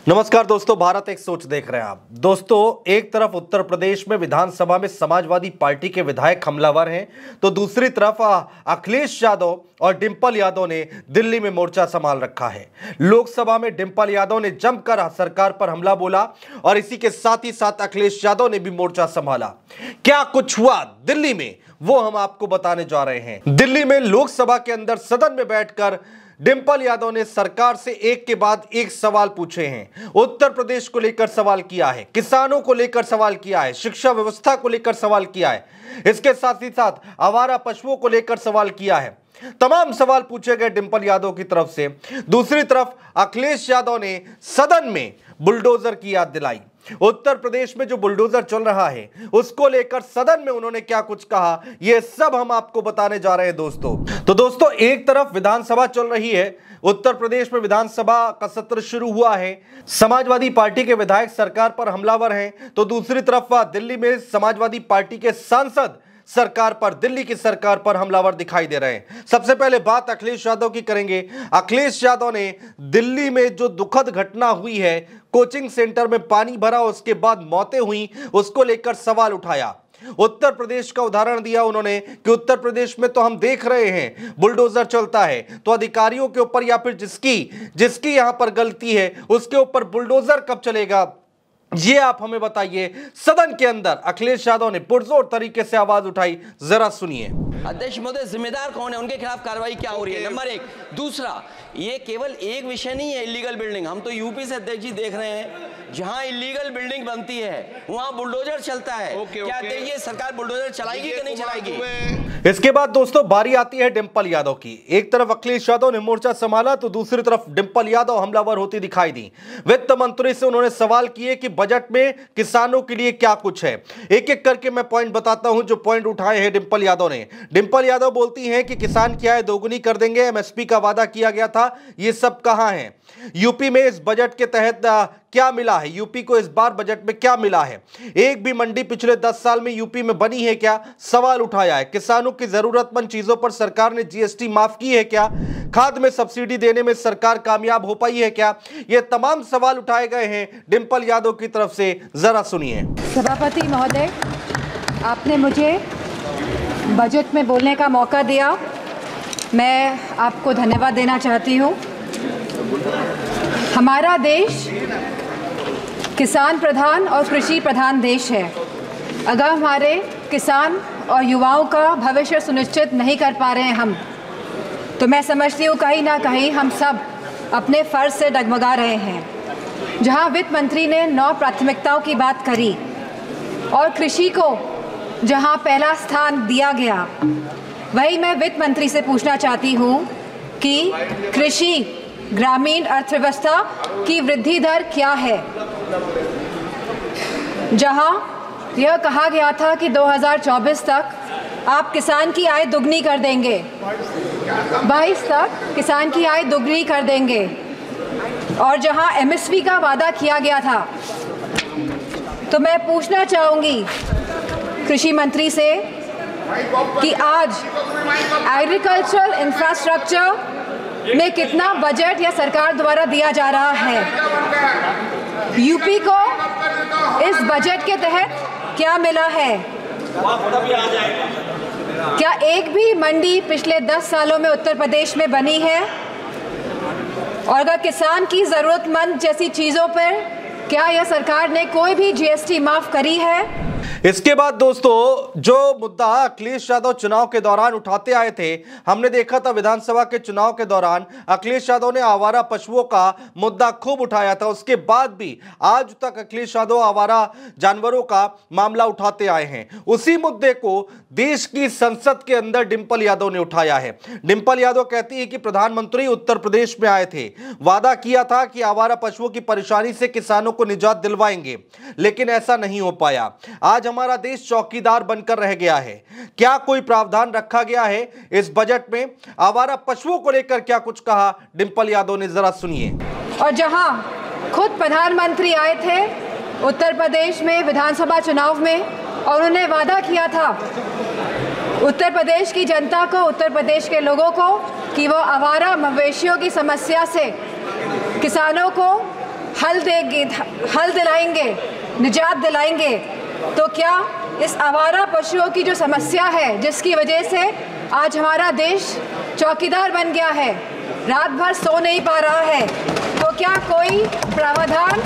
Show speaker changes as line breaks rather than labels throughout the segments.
नमस्कार दोस्तों, भारत एक सोच देख रहे हैं आप। दोस्तों, एक तरफ उत्तर प्रदेश में विधानसभा में समाजवादी पार्टी के विधायक हमलावर हैं, तो दूसरी तरफ अखिलेश यादव और डिंपल यादव ने दिल्ली में मोर्चा संभाल रखा है। लोकसभा में डिंपल यादव ने जमकर सरकार पर हमला बोला और इसी के साथ ही साथ अखिलेश यादव ने भी मोर्चा संभाला। क्या कुछ हुआ दिल्ली में, वो हम आपको बताने जा रहे हैं। दिल्ली में लोकसभा के अंदर सदन में बैठकर डिंपल यादव ने सरकार से एक के बाद एक सवाल पूछे हैं। उत्तर प्रदेश को लेकर सवाल किया है, किसानों को लेकर सवाल किया है, शिक्षा व्यवस्था को लेकर सवाल किया है, इसके साथ ही साथ आवारा पशुओं को लेकर सवाल किया है। तमाम सवाल पूछे गए डिंपल यादव की तरफ से। दूसरी तरफ अखिलेश यादव ने सदन में बुलडोजर की याद दिलाई। उत्तर प्रदेश में जो बुलडोजर चल रहा है उसको लेकर सदन में उन्होंने क्या कुछ कहा, यह सब हम आपको बताने जा रहे हैं दोस्तों। तो दोस्तों, एक तरफ विधानसभा चल रही है, उत्तर प्रदेश में विधानसभा का सत्र शुरू हुआ है, समाजवादी पार्टी के विधायक सरकार पर हमलावर हैं, तो दूसरी तरफ दिल्ली में समाजवादी पार्टी के सांसद सरकार पर, दिल्ली की सरकार पर हमलावर दिखाई दे रहे हैं। सबसे पहले बात अखिलेश यादव की करेंगे। अखिलेश यादव ने दिल्ली में जो दुखद घटना हुई है, कोचिंग सेंटर में पानी भरा, उसके बाद मौतें हुई, उसको लेकर सवाल उठाया। उत्तर प्रदेश का उदाहरण दिया उन्होंने कि उत्तर प्रदेश में तो हम देख रहे हैं बुलडोजर चलता है, तो अधिकारियों के ऊपर या फिर जिसकी यहां पर गलती है उसके ऊपर बुलडोजर कब चलेगा, ये आप हमें बताइए। सदन के अंदर अखिलेश यादव ने पुरजोर तरीके से आवाज उठाई, जरा सुनिए।
अध्यक्ष महोदय, जिम्मेदार कौन है, उनके खिलाफ कार्रवाई क्या हो रही है, नंबर एक। दूसरा, ये केवल एक विषय नहीं है इलीगल बिल्डिंग। हम तो यूपी से अध्यक्ष जी देख रहे हैं, जहां इलीगल बिल्डिंग बनती है वहां बुलडोजर चलता है। क्या ये सरकार बुलडोजर चलाएगी कि नहीं चलाएगी?
इसके बाद दोस्तों बारी आती है डिंपल यादव की। एक तरफ अखिलेश यादव ने मोर्चा संभाला तो दूसरी तरफ डिंपल यादव हमलावर होती दिखाई दी। वित्त मंत्री से उन्होंने सवाल किए कि बजट में किसानों के लिए क्या कुछ है। एक एक करके मैं पॉइंट बताता हूं जो पॉइंट उठाए हैं डिंपल यादव ने। डिंपल यादव बोलती हैं कि किसान की आय दोगुनी कर देंगे, एमएसपी का वादा किया गया था, ये सब कहां है? यूपी में इस बजट के तहत क्या मिला है? यूपी को इस बार बजट में क्या मिला है? एक भी मंडी पिछले 10 साल में यूपी में बनी है क्या? सवाल उठाया है। किसानों की जरूरतमंद चीजों पर सरकार ने जीएसटी माफ की है क्या? खाद में सब्सिडी देने में सरकार कामयाब हो पाई है क्या? ये तमाम सवाल उठाए गए हैं डिंपल यादव की तरफ से, जरा सुनिए।
सभापति महोदय, आपने मुझे बजट में बोलने का मौका दिया, मैं आपको धन्यवाद देना चाहती हूँ। हमारा देश किसान प्रधान और कृषि प्रधान देश है। अगर हमारे किसान और युवाओं का भविष्य सुनिश्चित नहीं कर पा रहे हैं हम, तो मैं समझती हूँ कहीं ना कहीं हम सब अपने फ़र्ज से डगमगा रहे हैं। जहाँ वित्त मंत्री ने 9 प्राथमिकताओं की बात करी और कृषि को जहाँ पहला स्थान दिया गया, वही मैं वित्त मंत्री से पूछना चाहती हूँ कि कृषि ग्रामीण अर्थव्यवस्था की वृद्धि दर क्या है? जहां यह कहा गया था कि 2024 तक आप किसान की आय दुगनी कर देंगे, 22 तक किसान की आय दुगनी कर देंगे, और जहां एमएसपी का वादा किया गया था, तो मैं पूछना चाहूँगी कृषि मंत्री से कि आज एग्रीकल्चरल इंफ्रास्ट्रक्चर में कितना बजट या सरकार द्वारा दिया जा रहा है? यूपी को इस बजट के तहत क्या मिला है? क्या एक भी मंडी पिछले 10 सालों में उत्तर प्रदेश में बनी है? और अगर किसान की ज़रूरतमंद जैसी चीज़ों पर क्या यह सरकार ने कोई भी जीएसटी माफ़ करी है?
इसके बाद दोस्तों जो मुद्दा अखिलेश यादव चुनाव के दौरान उठाते आए थे, हमने देखा था विधानसभा के चुनाव के दौरान अखिलेश यादव ने आवारा पशुओं का मुद्दा खूब उठाया था। उसके बाद भी आज तक अखिलेश यादव आवारा जानवरों का मामला उठाते आए हैं। उसी मुद्दे को देश की संसद के अंदर डिंपल यादव ने उठाया है। डिंपल यादव कहती है कि प्रधानमंत्री उत्तर प्रदेश में आए थे, वादा किया था कि आवारा पशुओं की परेशानी से किसानों को निजात दिलवाएंगे, लेकिन ऐसा नहीं हो पाया। आज हमारा देश चौकीदार बनकर रह गया है। क्या कोई प्रावधान रखा गया है इस बजट में? आवारा पशुओं को लेकर क्या कुछ कहा डिंपल यादव ने, जरा सुनिए।
और जहां खुद प्रधानमंत्री आए थे उत्तर प्रदेश में विधानसभा चुनाव में, और उन्होंने वादा किया था उत्तर प्रदेश की जनता को, उत्तर प्रदेश के लोगों को, कि वो आवारा मवेशियों की समस्या से किसानों को हल दिलाएंगे, निजात दिलाएंगे, तो क्या इस आवारा पशुओं की जो समस्या है, जिसकी वजह से आज हमारा देश चौकीदार बन गया है, रात भर सो नहीं पा रहा है, तो क्या कोई प्रावधान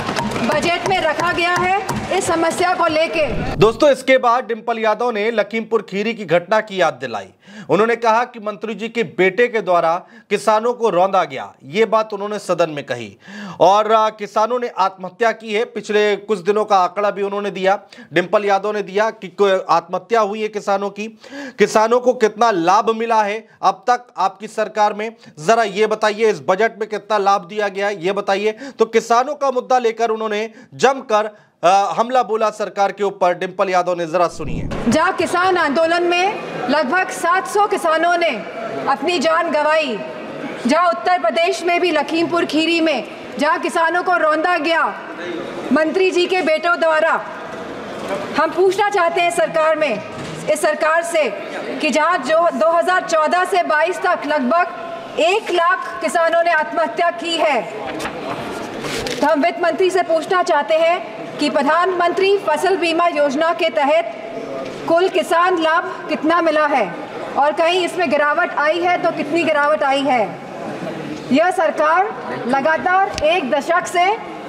बजट में रखा गया है इस समस्या को लेके?
दोस्तों, इसके बाद डिंपल यादव ने लखीमपुर खीरी की घटना की याद दिलाई। उन्होंने कहा कि मंत्री जी के बेटे के द्वारा किसानों को रौंदा गया, ये बात उन्होंने सदन में कही। और किसानों ने आत्महत्या की है, पिछले कुछ दिनों का आंकड़ा भी उन्होंने दिया, डिंपल यादव ने दिया कि आत्महत्या हुई है किसानों की। किसानों को कितना लाभ मिला है अब तक आपकी सरकार में, जरा ये बताइए। इस बजट में कितना लाभ दिया गया है ये बताइए। तो किसानों का मुद्दा लेकर उन्होंने जमकर हमला बोला सरकार के ऊपर। डिंपल यादव ने, जरा सुनिए।
जहां किसान आंदोलन में लगभग 700 किसानों ने अपनी जान गंवाई, जहां उत्तर प्रदेश में भी लखीमपुर खीरी में जहां किसानों को रौंदा गया मंत्री जी के बेटों द्वारा, हम पूछना चाहते हैं इस सरकार से कि जहां जो 2014 से 22 तक लगभग 1 लाख किसानों ने आत्महत्या की है, तो हम वित्त मंत्री से पूछना चाहते हैं कि प्रधानमंत्री फसल बीमा योजना के तहत कुल किसान लाभ कितना मिला है और कहीं इसमें गिरावट आई है तो कितनी गिरावट आई है। यह सरकार लगातार 1 दशक से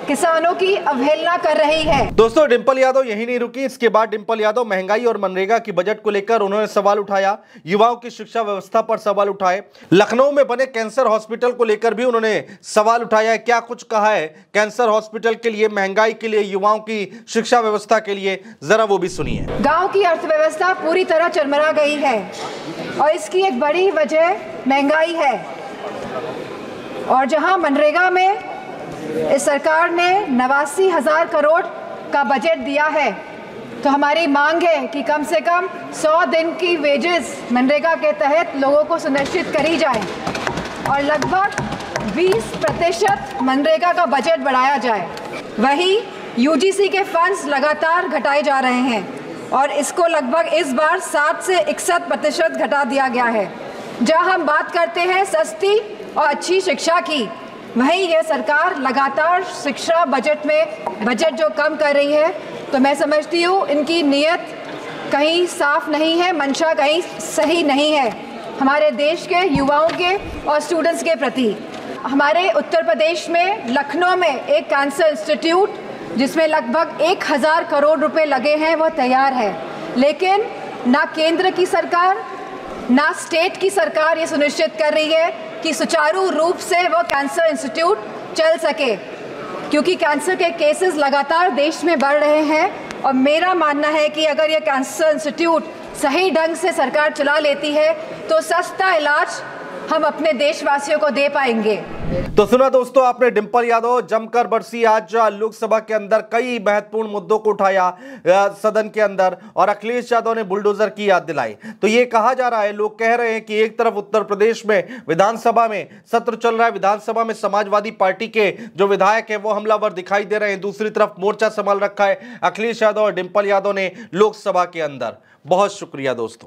किसानों की अवहेलना कर रही है।
दोस्तों, डिंपल यादव यही नहीं रुकी। इसके बाद डिंपल यादव महंगाई और मनरेगा की बजट को लेकर उन्होंने सवाल उठाया, युवाओं की शिक्षा व्यवस्था पर सवाल उठाए, लखनऊ में बने कैंसर हॉस्पिटल को लेकर भी उन्होंने सवाल उठाया। क्या कुछ कहा है कैंसर हॉस्पिटल के लिए, महंगाई के लिए, युवाओं की शिक्षा व्यवस्था के लिए, जरा वो भी सुनिए।
गाँव की अर्थव्यवस्था पूरी तरह चरमरा गई है और इसकी एक बड़ी वजह महंगाई है। और जहां मनरेगा में इस सरकार ने 89,000 करोड़ का बजट दिया है, तो हमारी मांग है कि कम से कम 100 दिन की वेजेस मनरेगा के तहत लोगों को सुनिश्चित करी जाए और लगभग 20% मनरेगा का बजट बढ़ाया जाए। वहीं यूजीसी के फंड्स लगातार घटाए जा रहे हैं और इसको लगभग इस बार 60 से 61% घटा दिया गया है। जहां हम बात करते हैं सस्ती और अच्छी शिक्षा की, वहीं यह सरकार लगातार शिक्षा बजट जो कम कर रही है, तो मैं समझती हूँ इनकी नीयत कहीं साफ नहीं है, मंशा कहीं सही नहीं है हमारे देश के युवाओं के और स्टूडेंट्स के प्रति। हमारे उत्तर प्रदेश में लखनऊ में एक कैंसर इंस्टीट्यूट जिसमें लगभग 1,000 करोड़ रुपए लगे हैं, वह तैयार है, लेकिन ना केंद्र की सरकार ना स्टेट की सरकार ये सुनिश्चित कर रही है कि सुचारू रूप से वो कैंसर इंस्टीट्यूट चल सके, क्योंकि कैंसर के केसेस लगातार देश में बढ़ रहे हैं। और मेरा मानना है कि अगर ये कैंसर इंस्टीट्यूट सही ढंग से सरकार चला लेती है तो सस्ता इलाज हम अपने देशवासियों को दे पाएंगे।
तो सुना दोस्तों आपने, डिंपल यादव जमकर बरसी आज लोकसभा के अंदर, कई महत्वपूर्ण मुद्दों को उठाया सदन के अंदर, और अखिलेश यादव ने बुलडोजर की याद दिलाई। तो ये कहा जा रहा है, लोग कह रहे हैं कि एक तरफ उत्तर प्रदेश में विधानसभा में सत्र चल रहा है, विधानसभा में समाजवादी पार्टी के जो विधायक है वो हमलावर दिखाई दे रहे हैं, दूसरी तरफ मोर्चा संभाल रखा है अखिलेश यादव और डिंपल यादव ने लोकसभा के अंदर। बहुत शुक्रिया दोस्तों।